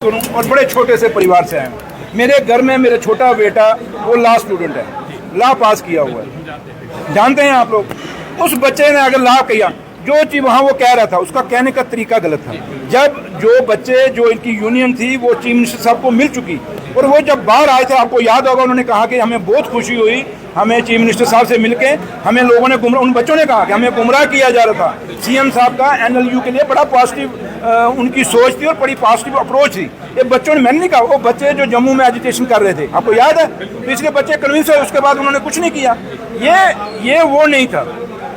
और बड़े छोटे से परिवार से आए। मेरे घर में मेरा छोटा बेटा वो लॉ स्टूडेंट है, लॉ पास किया हुआ है। जानते हैं आप लोग, उस बच्चे ने अगर लॉ किया, जो चीज वहाँ वो कह रहा था उसका कहने का तरीका गलत था। जब जो बच्चे जो इनकी यूनियन थी वो चीफ मिनिस्टर साहब को मिल चुकी, और वो जब बाहर आए थे, आपको याद होगा उन्होंने कहा कि हमें बहुत खुशी हुई, हमें चीफ मिनिस्टर साहब से मिलके हमें लोगों ने गुमराह, उन बच्चों ने कहा कि हमें गुमराह किया जा रहा था। सीएम साहब का एनएलयू के लिए बड़ा पॉजिटिव उनकी सोच थी और बड़ी पॉजिटिव अप्रोच थी। ये बच्चों ने, मैंने नहीं कहा, वो बच्चे जो जम्मू में एजिटेशन कर रहे थे, आपको याद है, पिछले बच्चे कन्विंस हुए, उसके बाद उन्होंने कुछ नहीं किया। ये वो नहीं था,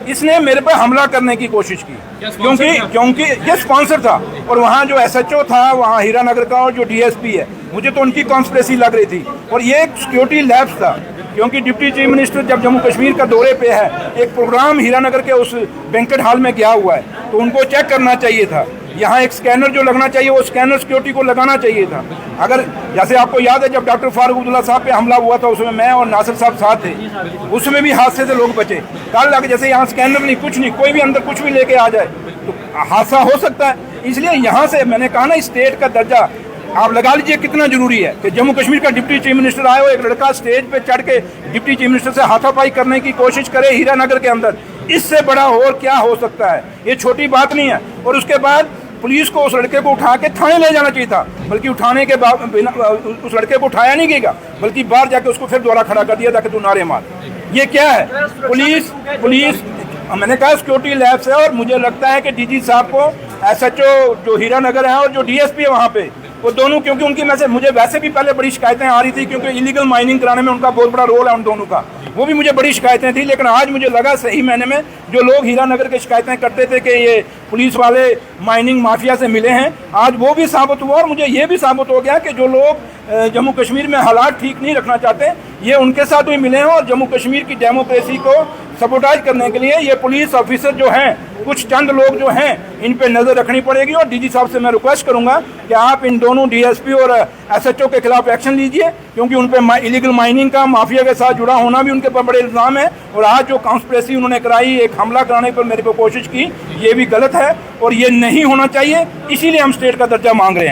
इसने मेरे पर हमला करने की कोशिश की, क्योंकि ये स्पॉन्सर था। और वहाँ जो एसएचओ था वहाँ हीरानगर का, और जो डीएसपी है, मुझे तो उनकी कॉन्स्पिरेसी लग रही थी। और ये एक सिक्योरिटी लैब्स था, क्योंकि डिप्टी चीफ मिनिस्टर जब जम्मू कश्मीर का दौरे पे है, एक प्रोग्राम हीरानगर के उस बैंकेट हॉल में गया हुआ है, तो उनको चेक करना चाहिए था। यहाँ एक स्कैनर जो लगना चाहिए, वो स्कैनर सिक्योरिटी को लगाना चाहिए था। अगर जैसे आपको याद है, जब डॉक्टर फारूक अब्दुल्ला साहब पे हमला हुआ था, उसमें मैं और नासिर साहब साथ थे, उसमें भी हादसे से लोग बचे। कल लगे जैसे यहाँ स्कैनर नहीं, कुछ नहीं, कोई भी अंदर कुछ भी लेके आ जाए तो हादसा हो सकता है। इसलिए यहाँ से मैंने कहा ना, स्टेट का दर्जा आप लगा लीजिए कितना जरूरी है कि जम्मू कश्मीर का डिप्टी चीफ मिनिस्टर आए हो, एक लड़का स्टेज पे चढ़ के डिप्टी चीफ मिनिस्टर से हाथापाई करने की कोशिश करे हीरानगर के अंदर। इससे बड़ा और क्या हो सकता है? ये छोटी बात नहीं है। और उसके बाद पुलिस को उस लड़के को उठा के थाने ले जाना चाहिए था, बल्कि उठाने के बाद उस लड़के को उठाया नहीं गया, बल्कि बाहर जाके उसको फिर दोबारा खड़ा कर दिया ताकि तू नारे मार। ये क्या है? पुलिस मैंने कहा सिक्योरिटी लैब्स है। और मुझे लगता है कि डीजी साहब को, एसएचओ जो हीरानगर है और जो डीएसपी है वहाँ पे, वो दोनों, क्योंकि उनकी में से मुझे वैसे भी पहले बड़ी शिकायतें आ रही थी, क्योंकि इलीगल माइनिंग कराने में उनका बहुत बड़ा रोल है उन दोनों का, वो भी मुझे बड़ी शिकायतें थी। लेकिन आज मुझे लगा सही मैंने में, जो लोग हीरानगर की शिकायतें करते थे कि ये पुलिस वाले माइनिंग माफिया से मिले हैं, आज वो भी साबित हुआ। और मुझे ये भी साबित हो गया कि जो लोग जम्मू कश्मीर में हालात ठीक नहीं रखना चाहते, ये उनके साथ भी मिले हैं। और जम्मू कश्मीर की डेमोक्रेसी को सबोटाइज करने के लिए ये पुलिस ऑफिसर जो हैं, कुछ चंद लोग जो हैं, इन पे नजर रखनी पड़ेगी। और डीजी साहब से मैं रिक्वेस्ट करूंगा कि आप इन दोनों डीएसपी और एसएचओ के खिलाफ एक्शन लीजिए, क्योंकि उन पे इलीगल माइनिंग का, माफिया के साथ जुड़ा होना भी उनके पर बड़े इल्जाम है। और आज जो कॉन्स्पिरेसी उन्होंने कराई, एक हमला कराने पर मेरे पे कोशिश की, ये भी गलत है और ये नहीं होना चाहिए। इसीलिए हम स्टेट का दर्जा मांग रहे हैं।